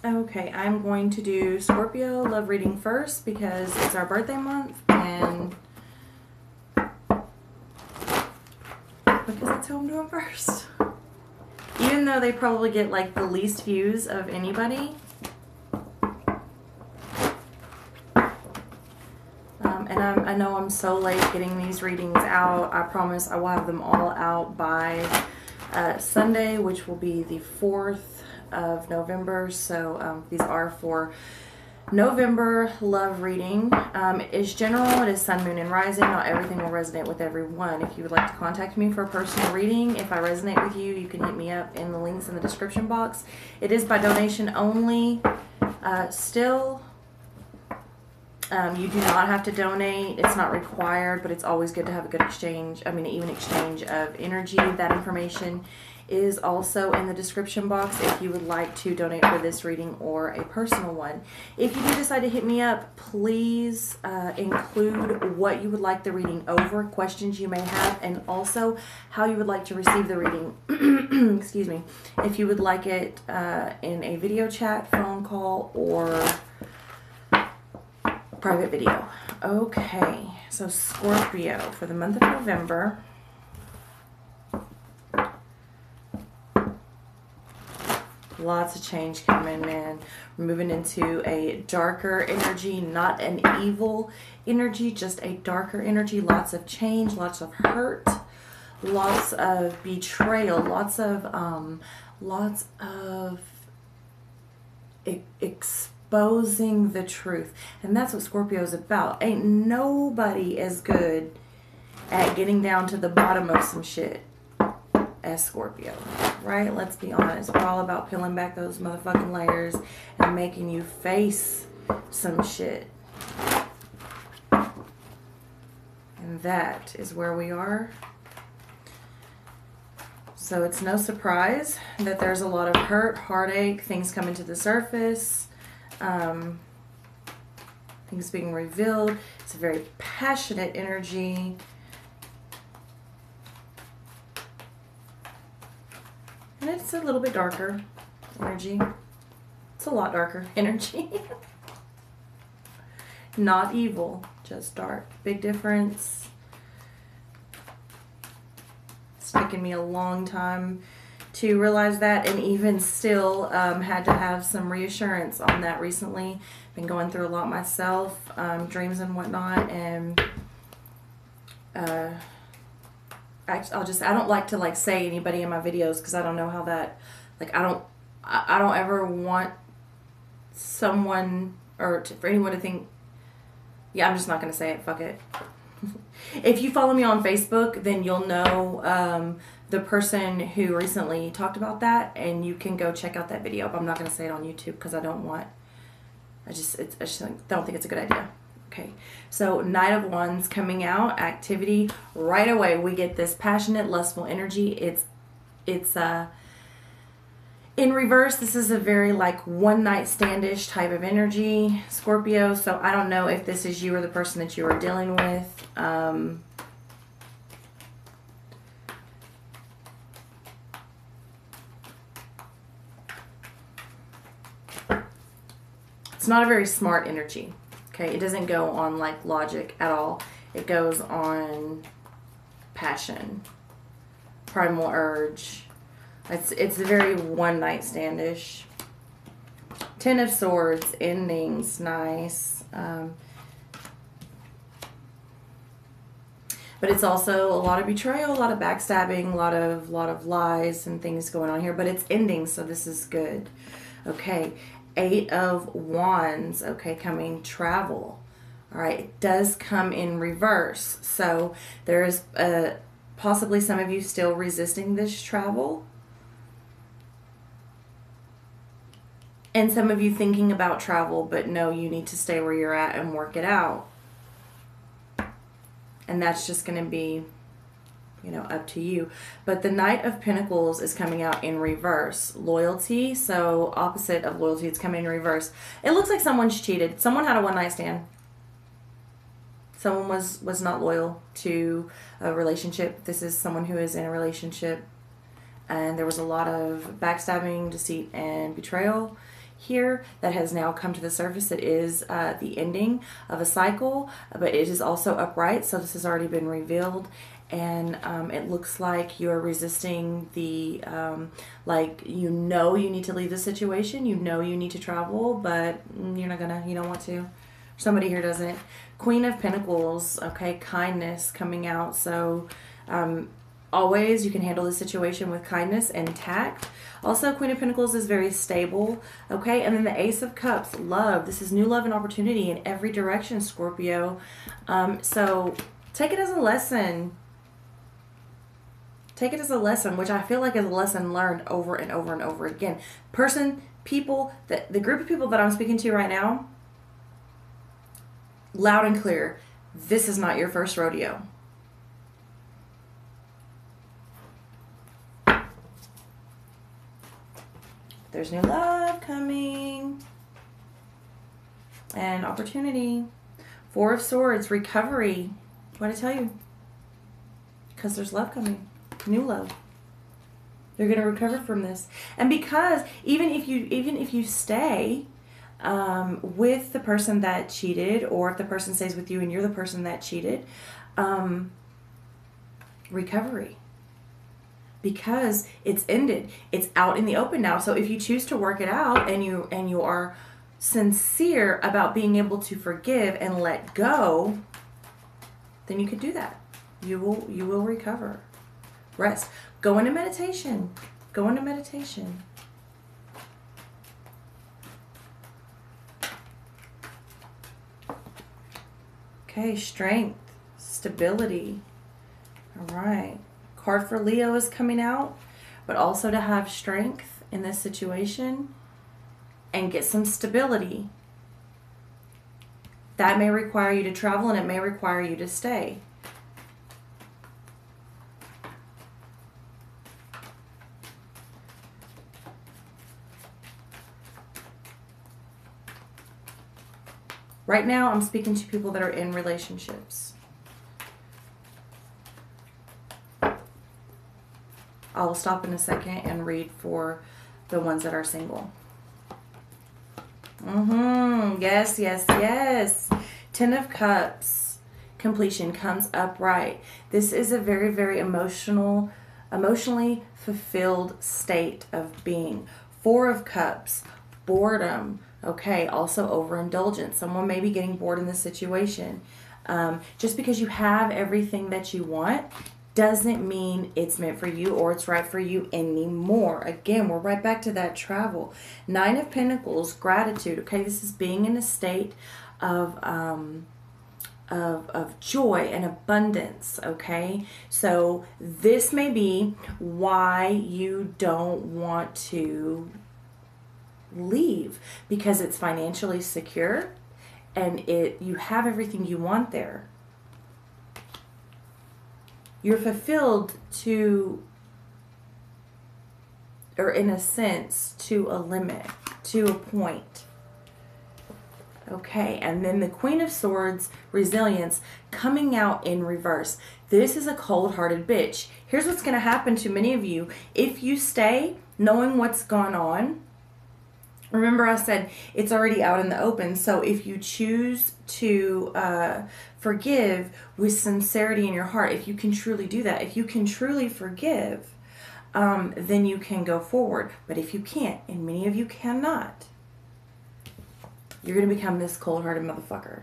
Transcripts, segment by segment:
Okay, I'm going to do Scorpio love reading first because it's our birthday month and because that's who I'm doing first. Even though they probably get like the least views of anybody. And I know I'm so late getting these readings out. I promise I will have them all out by Sunday, which will be the 4th of November. So these are for November love reading. It's general. It is sun, moon, and rising. Not everything will resonate with everyone. If you would like to contact me for a personal reading, if I resonate with you, you can hit me up in the links in the description box. It is by donation only. Still, you do not have to donate. It's not required, but it's always good to have a good exchange. I mean, even exchange of energy. That information is also in the description box if you would like to donate for this reading or a personal one. If you do decide to hit me up, please include what you would like the reading over, questions you may have, and also how you would like to receive the reading. Excuse me. If you would like it in a video chat, phone call, or private video. Okay, so Scorpio for the month of November. Lots of change coming, man. We're moving into a darker energy, not an evil energy, just a darker energy. Lots of change, lots of hurt, lots of betrayal, lots of exposing the truth. And that's what Scorpio is about. Ain't nobody as good at getting down to the bottom of some shit as Scorpio, right? Let's be honest. We're all about peeling back those motherfucking layers and making you face some shit. And that is where we are. So it's no surprise that there's a lot of hurt, heartache, things coming to the surface, things being revealed. It's a very passionate energy. And it's a little bit darker energy. It's a lot darker energy. Not evil, just dark. Big difference. It's taken me a long time to realize that, and even still had to have some reassurance on that recently. Been going through a lot myself, dreams and whatnot, and I don't like to like say anybody in my videos because I don't know how that, like, I don't ever want someone or for anyone to think, yeah, I'm just not going to say it, fuck it. If you follow me on Facebook, then you'll know the person who recently talked about that, and you can go check out that video. But I'm not going to say it on YouTube because I don't think it's a good idea. Okay, so Knight of Wands coming out, activity. Right away, we get this passionate, lustful energy. It's in reverse. This is a very like one night standish type of energy, Scorpio. So I don't know if this is you or the person that you are dealing with. It's not a very smart energy. Okay, it doesn't go on like logic at all. It goes on passion, primal urge. It's very one night standish. Ten of Swords, endings, nice. But it's also a lot of betrayal, a lot of backstabbing, a lot of lies and things going on here. But it's ending, so this is good. Okay. 8 of Wands, okay, coming travel. All right, it does come in reverse. So there is possibly some of you still resisting this travel. And some of you thinking about travel, but no, you need to stay where you're at and work it out. And that's just going to be, you know, up to you. But the Knight of Pentacles is coming out in reverse. Loyalty, so opposite of loyalty, it's coming in reverse. It looks like someone's cheated. Someone had a one-night stand. Someone was not loyal to a relationship. This is someone who is in a relationship, and there was a lot of backstabbing, deceit, and betrayal. here that has now come to the surface. It is the ending of a cycle, but it is also upright, so this has already been revealed. And it looks like you're resisting the, like, you need to leave the situation, you need to travel, but you're not gonna, you don't want to. Somebody here doesn't. Queen of Pentacles, okay, kindness coming out. So always you can handle the situation with kindness and tact. Also, Queen of Pentacles is very stable, okay? And then the Ace of Cups, love. This is new love and opportunity in every direction, Scorpio. So take it as a lesson. Take it as a lesson, which I feel like is a lesson learned over and over and over again. People, the group of people that I'm speaking to right now, loud and clear, this is not your first rodeo. There's new love coming and opportunity. Four of Swords, recovery. What did I tell you? Because there's love coming, new love. You're going to recover from this. And because even if you stay with the person that cheated, or if the person stays with you and you're the person that cheated, recovery. Because it's ended. It's out in the open now. So if you choose to work it out and you are sincere about being able to forgive and let go, then you can do that. You will recover. Rest. Go into meditation. Go into meditation. Okay, strength, stability. All right. Card for Leo is coming out, but also to have strength in this situation and get some stability. That may require you to travel, and it may require you to stay. Right now, I'm speaking to people that are in relationships. I will stop in a second and read for the ones that are single. Yes, yes, yes. 10 of Cups. Completion comes upright. This is a very, very emotionally fulfilled state of being. 4 of Cups. Boredom. Okay, also overindulgence. Someone may be getting bored in this situation. Just because you have everything that you want doesn't mean it's meant for you or it's right for you anymore. Again, we're right back to that travel. 9 of Pentacles, gratitude. Okay, this is being in a state of joy and abundance. Okay, so this may be why you don't want to leave, because it's financially secure and you have everything you want there. You're fulfilled to, or in a sense, to a limit, to a point. Okay, and then the Queen of Swords, resilience, coming out in reverse. This is a cold-hearted bitch. Here's what's going to happen to many of you. If you stay knowing what's gone on, remember I said it's already out in the open. So if you choose to forgive with sincerity in your heart, if you can truly do that, if you can truly forgive, then you can go forward. But if you can't, and many of you cannot, you're going to become this cold-hearted motherfucker.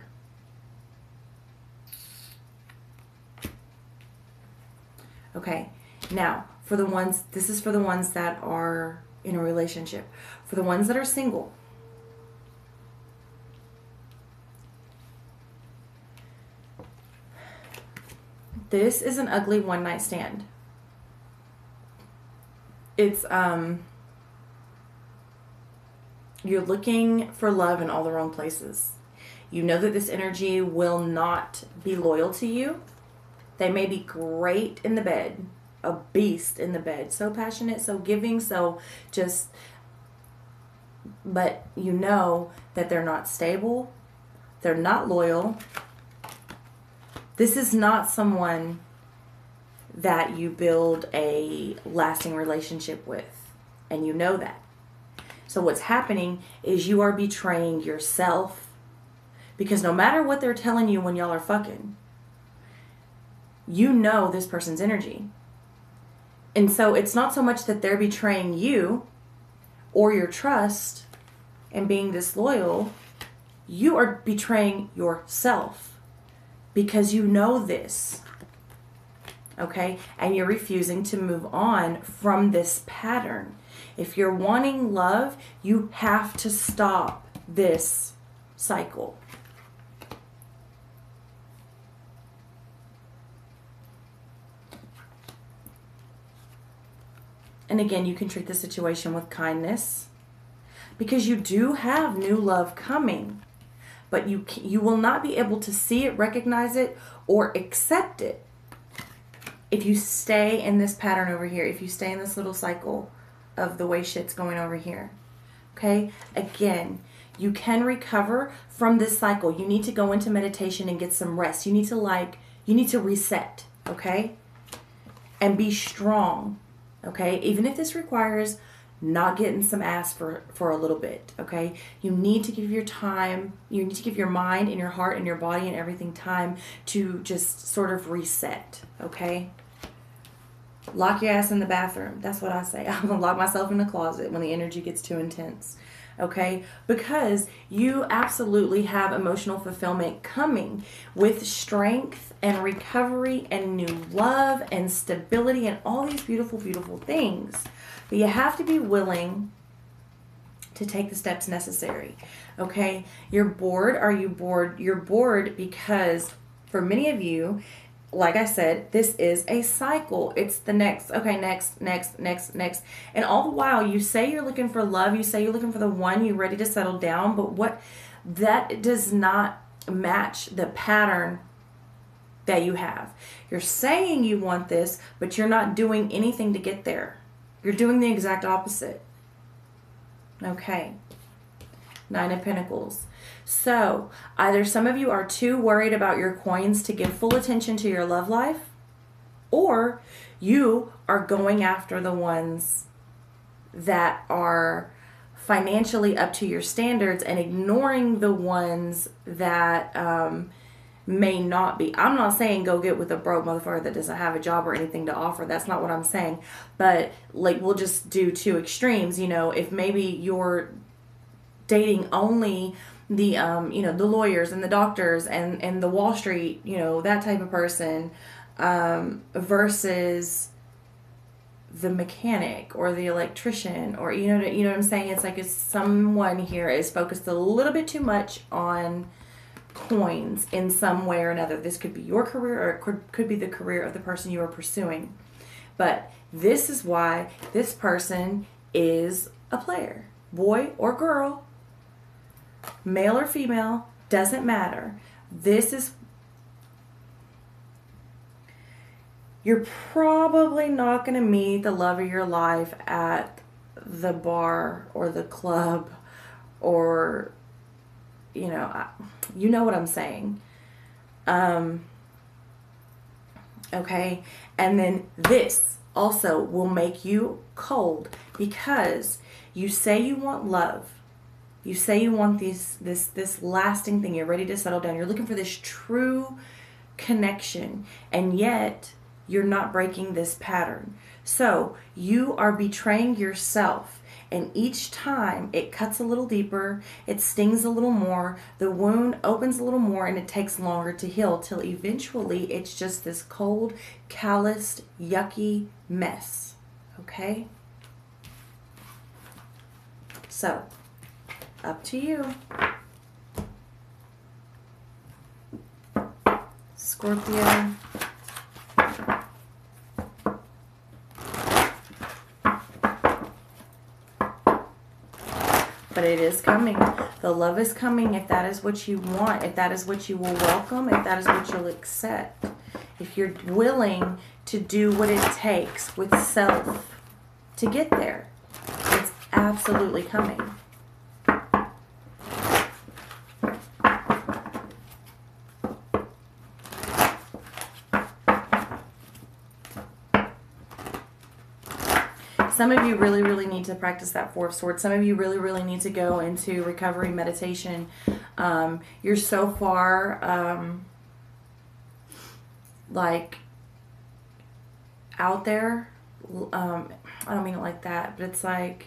Okay, now for the ones, this is for the ones that are in a relationship. For the ones that are single, this is an ugly one-night stand. It's you're looking for love in all the wrong places. You know that this energy will not be loyal to you. They may be great in the bed, a beast in the bed, so passionate, so giving, so just, but you know that they're not stable, they're not loyal. This is not someone that you build a lasting relationship with, and you know that. So what's happening is you are betraying yourself, because no matter what they're telling you when y'all are fucking, you know this person's energy. And so it's not so much that they're betraying you or your trust and being disloyal. You are betraying yourself because you know this. Okay? And you're refusing to move on from this pattern. If you're wanting love, you have to stop this cycle. And again, you can treat the situation with kindness, because you do have new love coming, but you will not be able to see it, recognize it, or accept it if you stay in this pattern over here, if you stay in this little cycle of the way shit's going over here. Okay? Again, you can recover from this cycle. You need to go into meditation and get some rest. You need to reset, okay? And be strong. Okay, even if this requires not getting some ass for a little bit, okay? You need to give your time, you need to give your mind and your heart and your body and everything time to just sort of reset, okay? Lock your ass in the bathroom. That's what I say. I'm going to lock myself in the closet when the energy gets too intense, okay? Because you absolutely have emotional fulfillment coming with strength and recovery and new love and stability and all these beautiful, beautiful things. But you have to be willing to take the steps necessary, okay? You're bored. Are you bored? You're bored because for many of you, like I said, this is a cycle. It's the next, okay, next. And all the while, you say you're looking for love. You say you're looking for the one, you're ready to settle down. But that does not match the pattern that you have. You're saying you want this, but you're not doing anything to get there. You're doing the exact opposite. Okay. 9 of Pentacles. So, either some of you are too worried about your coins to give full attention to your love life, or you are going after the ones that are financially up to your standards and ignoring the ones that may not be. I'm not saying go get with a broke motherfucker that doesn't have a job or anything to offer. That's not what I'm saying. But like, we'll just do 2 extremes. You know, if maybe you're dating only the the lawyers and the doctors and the Wall Street, that type of person, versus the mechanic or the electrician, or you know what I'm saying. It's like, it's someone here is focused a little bit too much on coins in some way or another. This could be your career, or it could be the career of the person you are pursuing. But this is why this person is a player, boy or girl, male or female, doesn't matter. You're probably not going to meet the love of your life at the bar or the club, or you know what I'm saying. Okay. And then this also will make you cold, because you say you want love. You say you want this lasting thing. You're ready to settle down. You're looking for this true connection, and yet you're not breaking this pattern. So you are betraying yourself. And each time it cuts a little deeper, it stings a little more, the wound opens a little more, and it takes longer to heal, till eventually it's just this cold, calloused, yucky mess. Okay? So, up to you. Scorpio. But it is coming. The love is coming if that is what you want, if that is what you will welcome, if that is what you'll accept. If you're willing to do what it takes with self to get there, it's absolutely coming. Some of you really, really need to practice that Four of Swords. Some of you really, really need to go into recovery meditation. You're so far, like, out there. I don't mean it like that, but it's like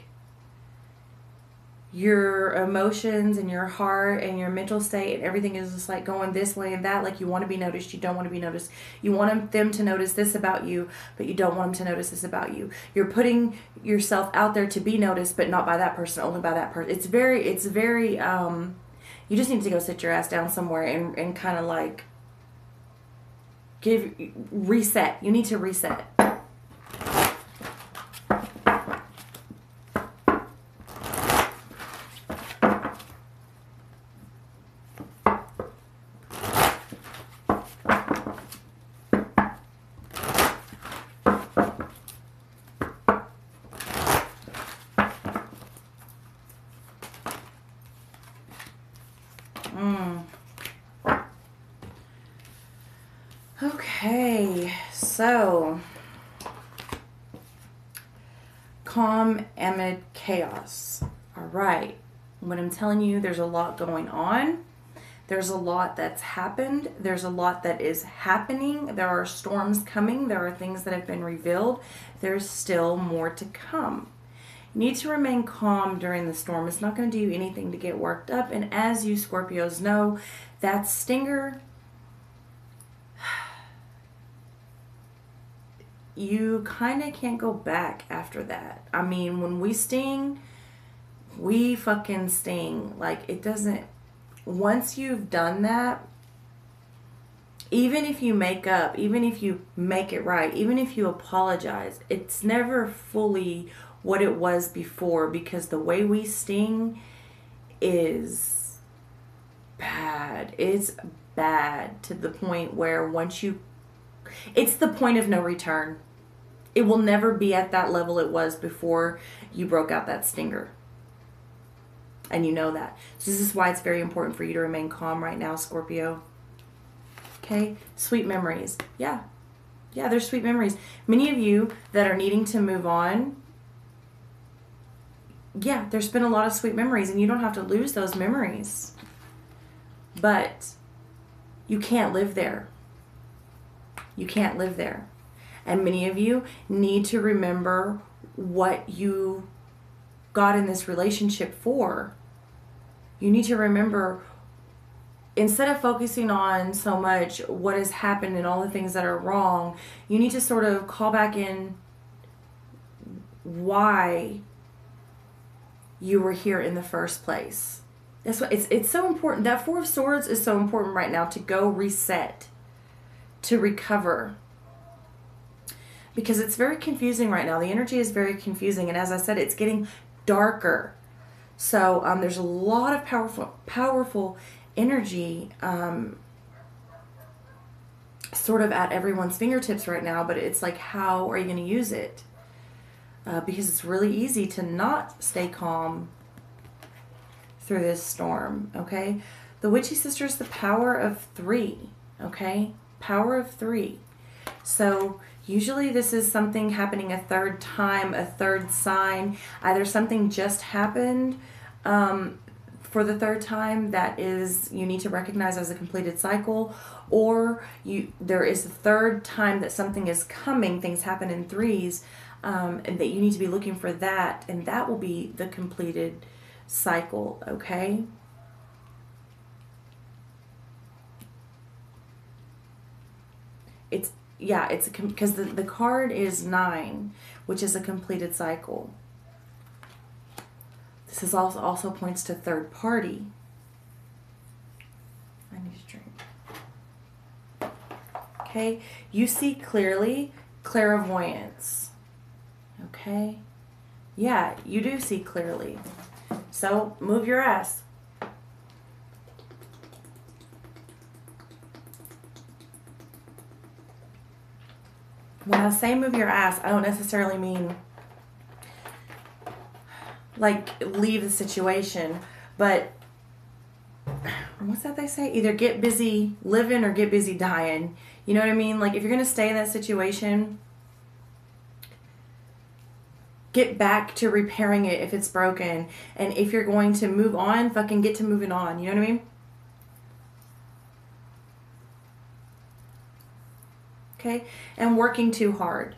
your emotions and your heart and your mental state and everything is just like going this way and that. Like, you want to be noticed, you don't want to be noticed. You want them to notice this about you, but you don't want them to notice this about you. You're putting yourself out there to be noticed, but not by that person, only by that person. It's very, you just need to go sit your ass down somewhere and kind of like reset. You need to reset. Okay, so calm amid chaos. All right, when I'm telling you there's a lot going on, there's a lot that's happened, there's a lot that is happening, there are storms coming, there are things that have been revealed, there's still more to come. You need to remain calm during the storm. It's not going to do anything to get worked up, and as you Scorpios know, that stinger, you kind of can't go back after that. I mean, when we sting, we fucking sting. Like, it doesn't, once you've done that, even if you make up, even if you make it right, even if you apologize, it's never fully what it was before, because the way we sting is bad. It's bad to the point where once you, it's the point of no return. It will never be at that level it was before you broke out that stinger. And you know that. So this is why it's very important for you to remain calm right now, Scorpio. Okay? Sweet memories. Yeah. Yeah, there's sweet memories. Many of you that are needing to move on, yeah, there's been a lot of sweet memories, and you don't have to lose those memories. But you can't live there. You can't live there. And many of you need to remember what you got in this relationship for. You need to remember, instead of focusing on so much what has happened and all the things that are wrong, you need to sort of call back in why you were here in the first place. That's what it's so important. That Four of Swords is so important right now, to go reset, to recover. Because it's very confusing right now. The energy is very confusing. And as I said, it's getting darker. So there's a lot of powerful energy sort of at everyone's fingertips right now. But it's like, how are you going to use it? Because it's really easy to not stay calm through this storm. Okay? The Witchy Sister is the power of 3. Okay? Power of 3. So usually this is something happening a third time, a third sign. Either something just happened for the third time that is you need to recognize as a completed cycle, or there is a third time that something is coming. Things happen in 3s, and that you need to be looking for that, and that will be the completed cycle. Okay? It's because the card is 9, which is a completed cycle. This is also points to third party. I need to drink. Okay, you see clearly, clairvoyance. Okay, yeah, you do see clearly. So move your ass. When I say move your ass, I don't necessarily mean like leave the situation, but what's that they say? Either get busy living or get busy dying. You know what I mean? Like, if you're going to stay in that situation, get back to repairing it if it's broken. And if you're going to move on, fucking get to moving on. You know what I mean? Okay? And working too hard.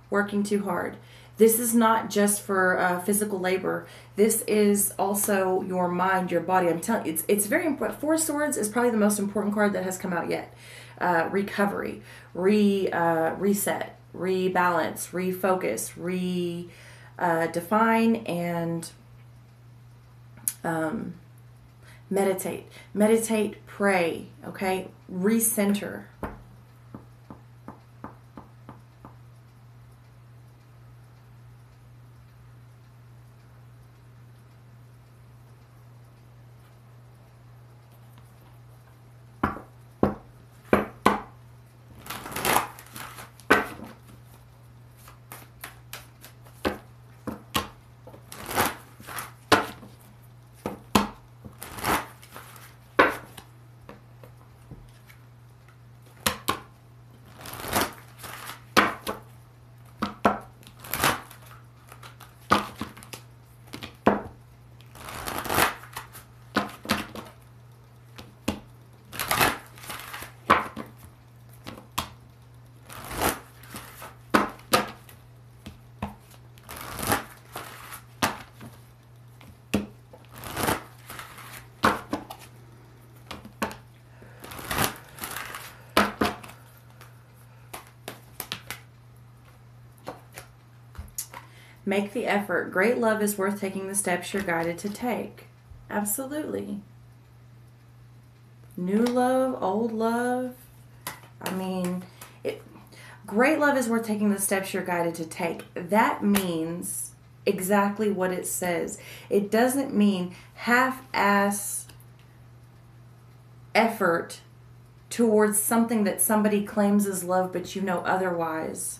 Working too hard. This is not just for physical labor. This is also your mind, your body. I'm telling you, it's very important. Four of Swords is probably the most important card that has come out yet. Recovery, reset, rebalance, refocus, define, and meditate. Meditate, pray, okay? Recenter. Make the effort. Great love is worth taking the steps you're guided to take. Absolutely. New love, old love. I mean, great love is worth taking the steps you're guided to take. That means exactly what it says. It doesn't mean half-ass effort towards something that somebody claims as love, but you know otherwise.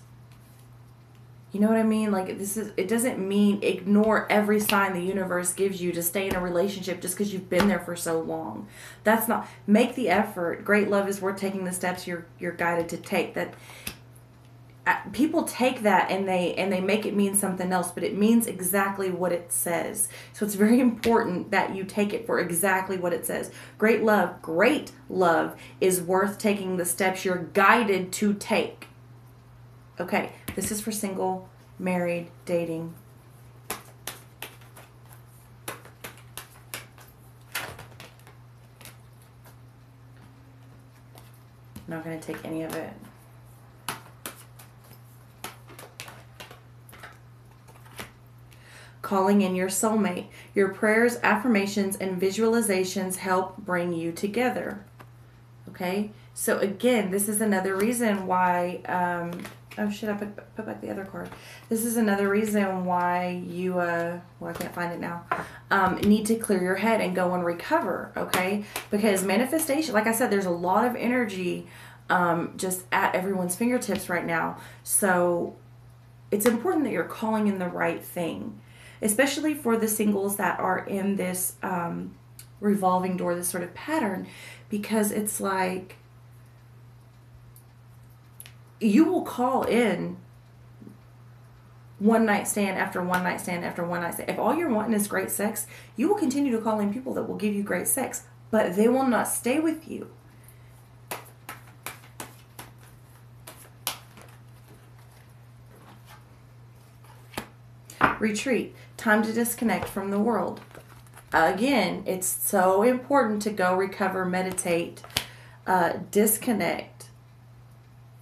You know what I mean? Like, it doesn't mean ignore every sign the universe gives you to stay in a relationship just because you've been there for so long. That's not, make the effort. Great love is worth taking the steps you're guided to take. That people take that and they make it mean something else, but it means exactly what it says. So it's very important that you take it for exactly what it says. Great love is worth taking the steps you're guided to take. Okay, this is for single, married, dating. I'm not going to take any of it. Calling in your soulmate. Your prayers, affirmations, and visualizations help bring you together. Okay, so again, this is another reason why... oh shit, I put back the other card. This is another reason why you, well, I can't find it now, need to clear your head and go and recover, okay? Because manifestation, like I said, there's a lot of energy just at everyone's fingertips right now. So it's important that you're calling in the right thing, especially for the singles that are in this revolving door, this sort of pattern, because it's like, you will call in one night stand after one night stand after one night stand. If all you're wanting is great sex, you will continue to call in people that will give you great sex, but they will not stay with you. Retreat. Time to disconnect from the world. Again, it's so important to go recover, meditate, disconnect,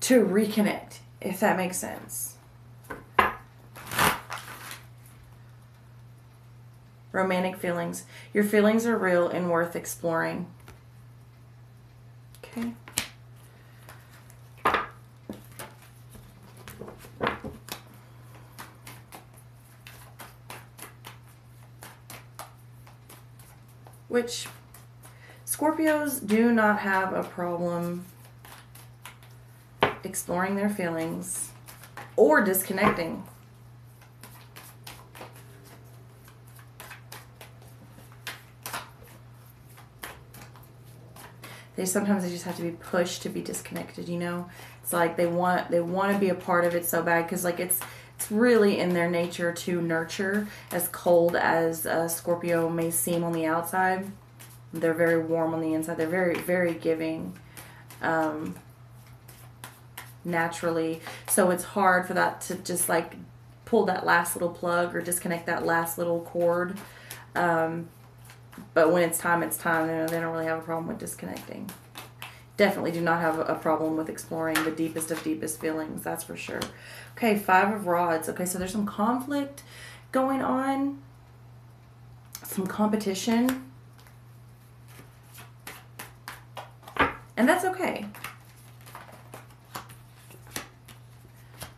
to reconnect, if that makes sense. Romantic feelings. Your feelings are real and worth exploring. Okay. Which Scorpios do not have a problem exploring their feelings or disconnecting. Sometimes they just have to be pushed to be disconnected, you know? It's like they want to be a part of it so bad, because like it's it's really in their nature to nurture, as cold as Scorpio may seem on the outside. They're very warm on the inside. They're very, very giving naturally. So it's hard for that to just like pull that last little plug or disconnect that last little cord. But when it's time, it's time. They don't really have a problem with disconnecting. Definitely do not have a problem with exploring the deepest of deepest feelings. That's for sure. Okay, 5 of Rods. Okay, so there's some conflict going on. Some competition. And that's okay.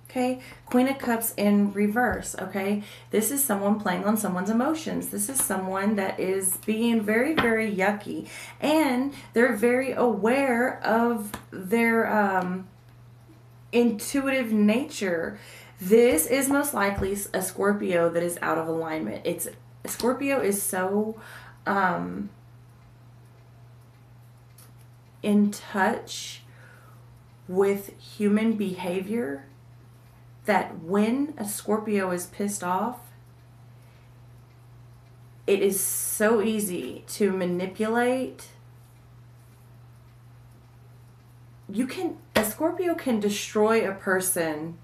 Okay, Queen of Cups in reverse, okay? This is someone playing on someone's emotions. This is someone that is being very, very yucky. And they're very aware of their intuitive nature. This is most likely a Scorpio that is out of alignment. Scorpio is so in touch with human behavior that when a Scorpio is pissed off, it is so easy to manipulate. A Scorpio can destroy a person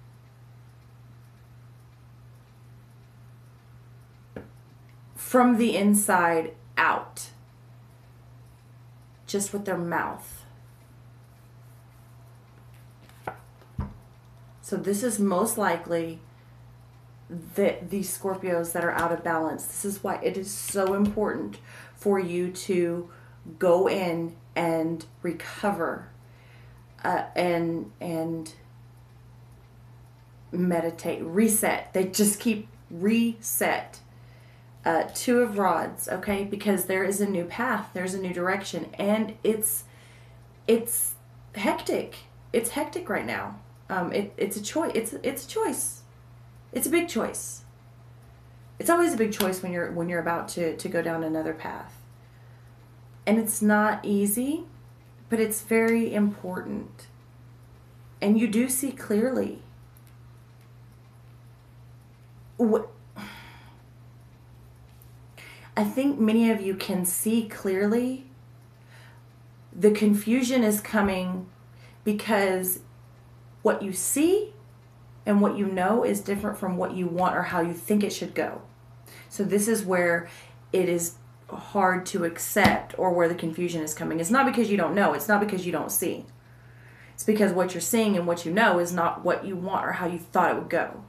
from the inside out, just with their mouth. So this is most likely these Scorpios that are out of balance. This is why it is so important for you to go in and recover and meditate, reset. They just keep reset. 2 of Rods, okay? Because there is a new path. There's a new direction. And it's hectic. It's hectic right now. It's a choice. It's a choice. It's a big choice. It's always a big choice when you're about to go down another path. And it's not easy, but it's very important. And you do see clearly. I think many of you can see clearly. The confusion is coming because what you see and what you know is different from what you want or how you think it should go. So this is where it is hard to accept, or where the confusion is coming. It's not because you don't know. It's not because you don't see. It's because what you're seeing and what you know is not what you want or how you thought it would go.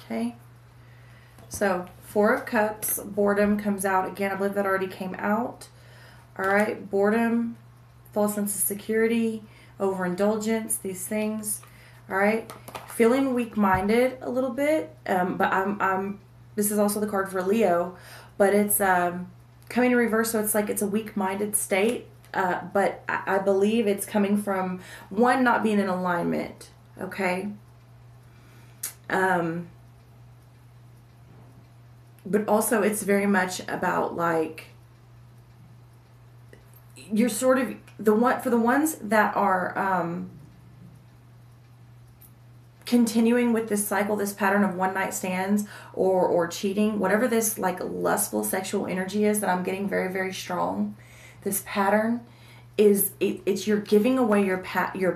Okay, so 4 of Cups, boredom comes out. Again, I believe that already came out. All right, boredom, false sense of security, overindulgence, these things. All right, feeling weak-minded a little bit, but this is also the card for Leo, but it's coming in reverse, so it's like it's a weak-minded state, but I believe it's coming from, one, not being in alignment, okay? But also it's very much about like, you're sort of for the ones that are continuing with this cycle, this pattern of one night stands or cheating, whatever this like lustful sexual energy is that I'm getting very, very strong. This pattern is it's you're giving away your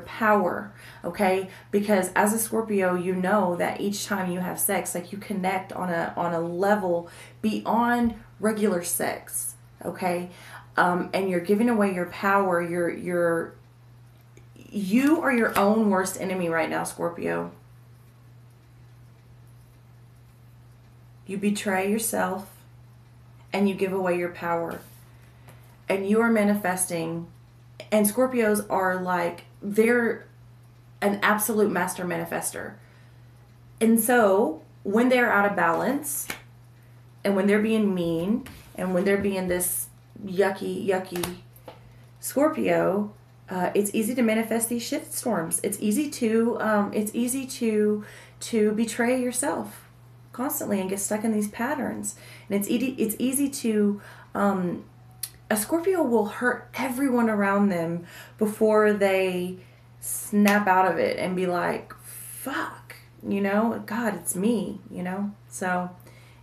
power, okay? Because as a Scorpio, you know that each time you have sex, like you connect on a level beyond regular sex, okay? And you're giving away your power. You are your own worst enemy right now, Scorpio. You betray yourself and you give away your power. And you are manifesting. And Scorpios are like, they're an absolute master manifester. And so when they're out of balance, And when they're being mean, and when they're being this yucky Scorpio, it's easy to manifest these shit storms. It's easy to betray yourself constantly and get stuck in these patterns. And it's easy to a Scorpio will hurt everyone around them before they snap out of it and be like, fuck, you know, God, it's me, you know? So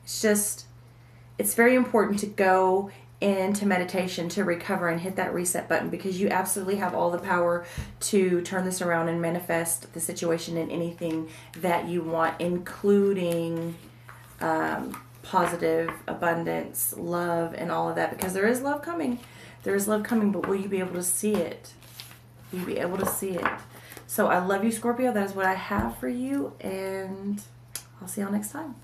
it's very important to go into meditation to recover and hit that reset button, because you absolutely have all the power to turn this around and manifest the situation in anything that you want, including positive abundance, love, and all of that, because there is love coming. There is love coming, but will you be able to see it? Will you be able to see it? So I love you, Scorpio. That is what I have for you, and I'll see y'all next time.